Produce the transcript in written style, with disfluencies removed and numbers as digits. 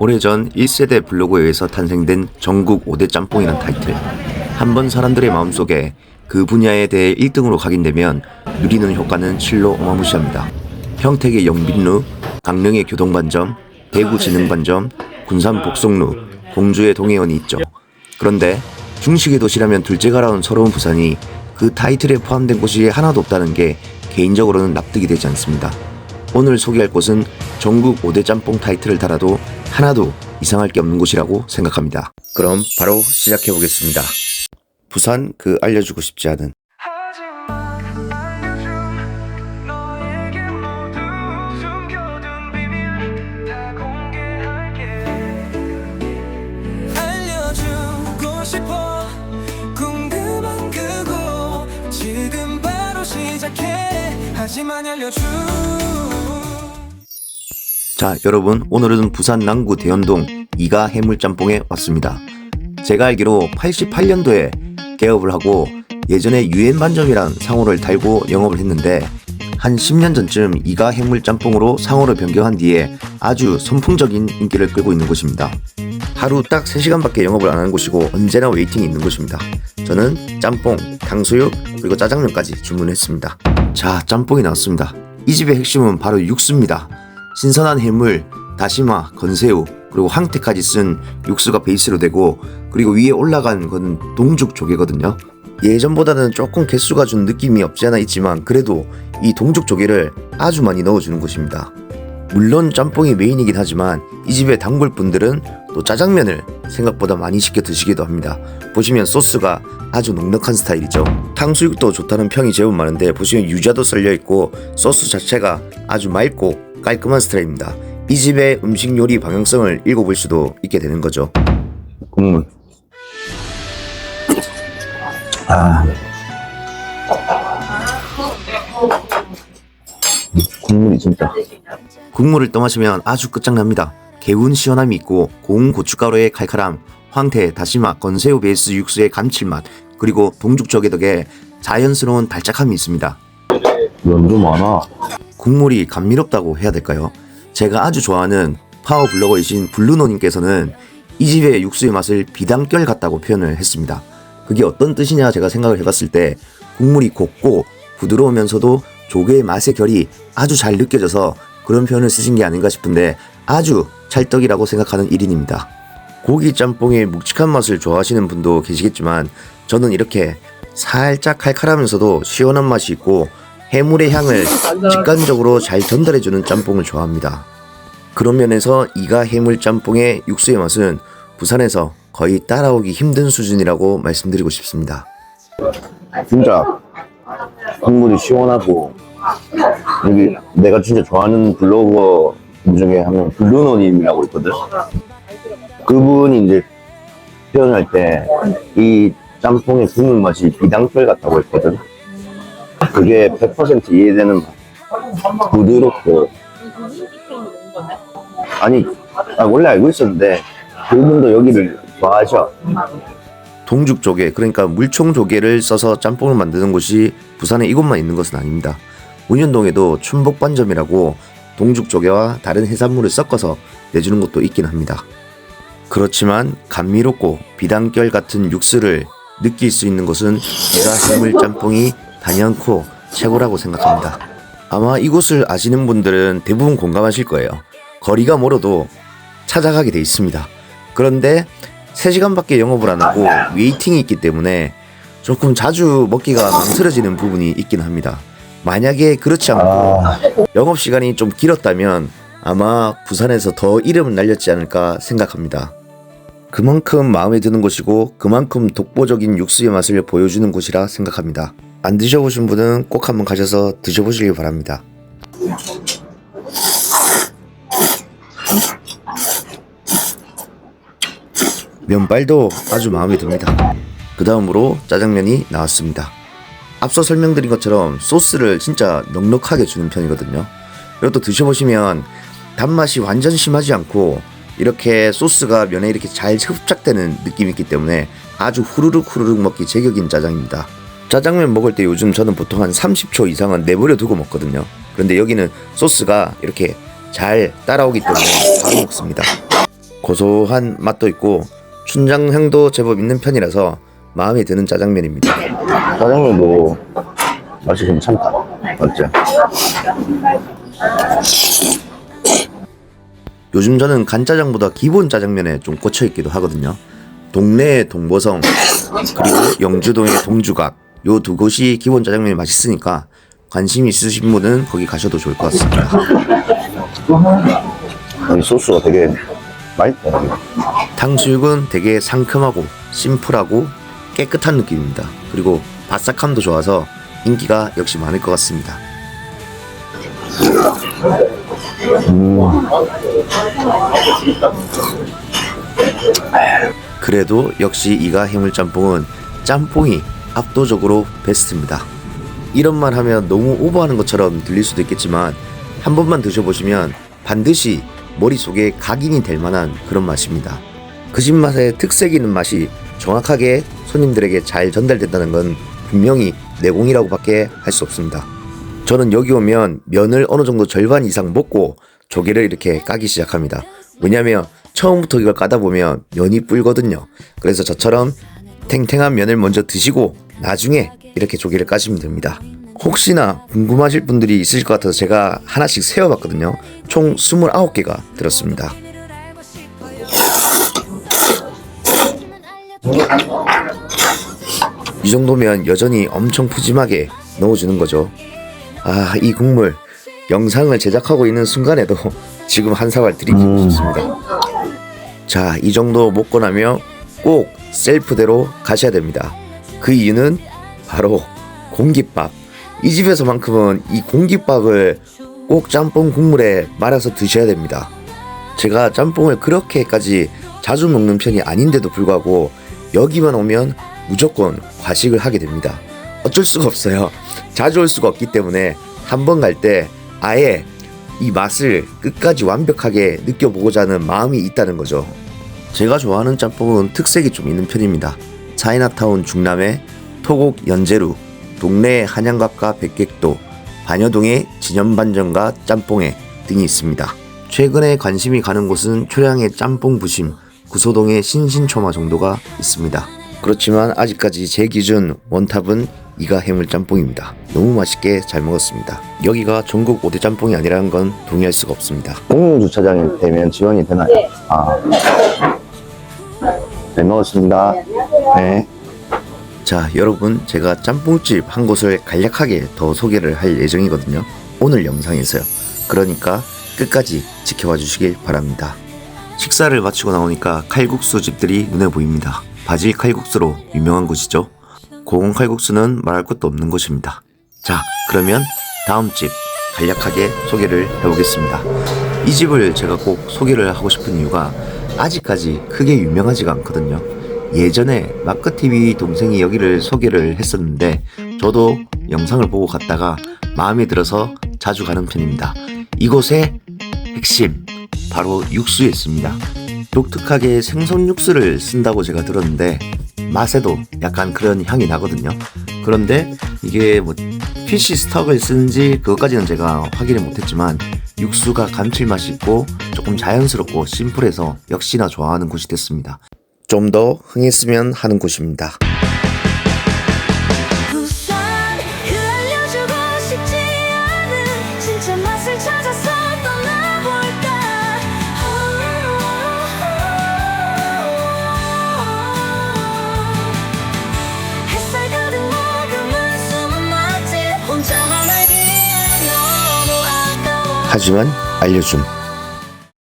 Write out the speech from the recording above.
오래전 1세대 블로그에 의해서 탄생된 전국 5대 짬뽕이란 타이틀. 한번 사람들의 마음속에 그 분야에 대해 1등으로 각인되면 누리는 효과는 실로 어마무시합니다. 평택의 영빈루, 강릉의 교동반점, 대구 진흥반점, 군산 복송루, 공주의 동해원이 있죠. 그런데 중식의 도시라면 둘째가라운 서러운 부산이 그 타이틀에 포함된 곳이 하나도 없다는 게 개인적으로는 납득이 되지 않습니다. 오늘 소개할 곳은 전국 5대 짬뽕 타이틀을 달아도 하나도 이상할 게 없는 곳이라고 생각합니다. 그럼 바로 시작해 보겠습니다. 부산 그 알려주고 싶지 않은 알려주고 싶어 궁금한 그곳 지금 바로 시작해 하지만 알려줘. 자, 여러분, 오늘은 부산 남구 대연동 이가 해물짬뽕에 왔습니다. 제가 알기로 88년도에 개업을 하고 예전에 유엔반점이란 상호를 달고 영업을 했는데 한 10년 전쯤 이가 해물짬뽕으로 상호를 변경한 뒤에 아주 선풍적인 인기를 끌고 있는 곳입니다. 하루 딱 3시간밖에 영업을 안 하는 곳이고 언제나 웨이팅이 있는 곳입니다. 저는 짬뽕, 탕수육, 그리고 짜장면까지 주문했습니다. 자, 짬뽕이 나왔습니다. 이 집의 핵심은 바로 육수입니다. 신선한 해물, 다시마, 건새우, 그리고 황태까지 쓴 육수가 베이스로 되고, 그리고 위에 올라간 건 동죽 조개거든요. 예전보다는 조금 개수가 준 느낌이 없지 않아 있지만 그래도 이 동죽 조개를 아주 많이 넣어주는 곳입니다. 물론 짬뽕이 메인이긴 하지만 이 집의 단골분들은 또 짜장면을 생각보다 많이 시켜 드시기도 합니다. 보시면 소스가 아주 넉넉한 스타일이죠. 탕수육도 좋다는 평이 제법 많은데 보시면 유자도 썰려있고 소스 자체가 아주 맑고 깔끔한 스타일입니다. 이 집의 음식 요리 방향성을 읽어볼 수도 있게 되는 거죠. 국물. 국물이 진짜. 국물을 떠마시면 아주 끝장납니다. 개운 시원함이 있고 고운 고춧가루의 칼칼함, 황태, 다시마, 건새우 베이스 육수의 감칠맛, 그리고 동죽조개 덕에 자연스러운 달짝함이 있습니다. 면도 많아. 국물이 감미롭다고 해야 될까요? 제가 아주 좋아하는 파워 블로거이신 블루노님께서는 이 집의 육수의 맛을 비단결 같다고 표현을 했습니다. 그게 어떤 뜻이냐 제가 생각을 해봤을 때 국물이 곱고 부드러우면서도 조개의 맛의 결이 아주 잘 느껴져서 그런 표현을 쓰신 게 아닌가 싶은데 아주 찰떡이라고 생각하는 1인입니다. 고기 짬뽕의 묵직한 맛을 좋아하시는 분도 계시겠지만 저는 이렇게 살짝 칼칼하면서도 시원한 맛이 있고 해물의 향을 직관적으로 잘 전달해주는 짬뽕을 좋아합니다. 그런 면에서 이가 해물 짬뽕의 육수의 맛은 부산에서 거의 따라오기 힘든 수준이라고 말씀드리고 싶습니다. 진짜 국물이 시원하고, 여기 내가 진짜 좋아하는 블로거 중에 한 명 블루노님이라고 있거든. 그분이 이제 표현할 때 이 짬뽕의 국물 맛이 비단결 같다고 했거든. 그게 100% 이해되는 맛. 부드럽고. 아니, 원래 알고 있었는데 그분도 여기를 좋아하셔. 동죽조개, 그러니까 물총조개를 써서 짬뽕을 만드는 곳이 부산에 이곳만 있는 것은 아닙니다. 운현동에도 춘복반점이라고 동죽조개와 다른 해산물을 섞어서 내주는 곳도 있긴 합니다. 그렇지만 감미롭고 비단결 같은 육수를 느낄 수 있는 곳은 이가 해물 짬뽕이 단연코 최고라고 생각합니다. 아마 이곳을 아시는 분들은 대부분 공감하실 거예요. 거리가 멀어도 찾아가게 돼 있습니다. 그런데 3시간밖에 영업을 안 하고 웨이팅이 있기 때문에 조금 자주 먹기가 망설여지는 부분이 있긴 합니다. 만약에 그렇지 않고 영업시간이 좀 길었다면 아마 부산에서 더 이름을 날렸지 않을까 생각합니다. 그만큼 마음에 드는 곳이고 그만큼 독보적인 육수의 맛을 보여주는 곳이라 생각합니다. 안 드셔보신 분은 꼭 한번 가셔서 드셔보시길 바랍니다. 면발도 아주 마음에 듭니다. 그 다음으로 짜장면이 나왔습니다. 앞서 설명드린 것처럼 소스를 진짜 넉넉하게 주는 편이거든요. 이것도 드셔보시면 단맛이 완전 심하지 않고 이렇게 소스가 면에 이렇게 잘 흡착되는 느낌이 있기 때문에 아주 후루룩 먹기 제격인 짜장입니다. 짜장면 먹을 때 요즘 저는 보통 한 30초 이상은 내버려 두고 먹거든요. 그런데 여기는 소스가 이렇게 잘 따라오기 때문에 바로 먹습니다. 고소한 맛도 있고 춘장향도 제법 있는 편이라서 마음에 드는 짜장면입니다. 짜장면도 맛이 괜찮다. 맞지? 요즘 저는 간짜장보다 기본 짜장면에 좀 꽂혀있기도 하거든요. 동래의 동보성 그리고 영주동의 동주각 요 두 곳이 기본 짜장면이 맛있으니까 관심 있으신 분은 거기 가셔도 좋을 것 같습니다. 이 소스가 되게 맛있다. 탕수육은 되게 상큼하고 심플하고 깨끗한 느낌입니다. 그리고 바삭함도 좋아서 인기가 역시 많을 것 같습니다. 그래도 역시 이가 해물짬뽕은 짬뽕이 압도적으로 베스트입니다. 이런 말 하면 너무 오버하는 것처럼 들릴 수도 있겠지만 한 번만 드셔보시면 반드시 머릿속에 각인이 될 만한 그런 맛입니다. 그 집 맛의 특색 있는 맛이 정확하게 손님들에게 잘 전달된다는 건 분명히 내공이라고 밖에 할 수 없습니다. 저는 여기 오면 면을 어느 정도 절반 이상 먹고 조개를 이렇게 까기 시작합니다. 왜냐면 처음부터 이걸 까다 보면 면이 불거든요. 그래서 저처럼 탱탱한 면을 먼저 드시고 나중에 이렇게 조개를 까시면 됩니다. 혹시나 궁금하실 분들이 있으실 것 같아서 제가 하나씩 세어봤거든요. 총 29개가 들었습니다. 이 정도면 여전히 엄청 푸짐하게 넣어주는 거죠. 아, 이 국물 영상을 제작하고 있는 순간에도 지금 한 사발 들이키고 싶습니다. 자, 이 정도 먹고 나면 꼭 셀프대로 가셔야 됩니다. 그 이유는 바로 공깃밥. 이 집에서만큼은 이 공깃밥을 꼭 짬뽕 국물에 말아서 드셔야 됩니다. 제가 짬뽕을 그렇게까지 자주 먹는 편이 아닌데도 불구하고 여기만 오면 무조건 과식을 하게 됩니다. 어쩔 수가 없어요. 자주 올 수가 없기 때문에 한 번 갈 때 아예 이 맛을 끝까지 완벽하게 느껴보고자 하는 마음이 있다는 거죠. 제가 좋아하는 짬뽕은 특색이 좀 있는 편입니다. 차이나타운 중남에 토곡 연제루, 동래의 한양갑과 백객도, 반여동의 진연반전과 짬뽕회 등이 있습니다. 최근에 관심이 가는 곳은 초량의 짬뽕 부심, 구소동의 신신초마 정도가 있습니다. 그렇지만 아직까지 제 기준 원탑은 이가 해물짬뽕입니다. 너무 맛있게 잘 먹었습니다. 여기가 전국 5대 짬뽕이 아니라는 건 동의할 수가 없습니다. 공용주차장이 되면 지원이 되나요? 네. 잘 먹었습니다. 네. 자, 여러분, 제가 짬뽕집 한 곳을 간략하게 더 소개를 할 예정이거든요. 오늘 영상에서요. 그러니까 끝까지 지켜봐 주시길 바랍니다. 식사를 마치고 나오니까 칼국수 집들이 눈에 보입니다. 바질 칼국수로 유명한 곳이죠. 고흥 칼국수는 말할 것도 없는 곳입니다. 자, 그러면 다음 집 간략하게 소개를 해보겠습니다. 이 집을 제가 꼭 소개를 하고 싶은 이유가 아직까지 크게 유명하지가 않거든요. 예전에 마크TV 동생이 여기를 소개를 했었는데 저도 영상을 보고 갔다가 마음에 들어서 자주 가는 편입니다. 이곳의 핵심 바로 육수에 있습니다. 독특하게 생선 육수를 쓴다고 제가 들었는데 맛에도 약간 그런 향이 나거든요. 그런데 이게 뭐 피쉬 스톡을 쓰는지 그것까지는 제가 확인을 못했지만 육수가 감칠맛이 있고 조금 자연스럽고 심플해서 역시나 좋아하는 곳이 됐습니다. 좀 더 흥했으면 하는 곳입니다. 우선 알려주고 싶지 않은 진짜 맛을 찾아서 떠나볼까. 햇살 가득 머금은 숨은 맛집 혼자만 알기엔 너무 아까워. 하지만 알려줌.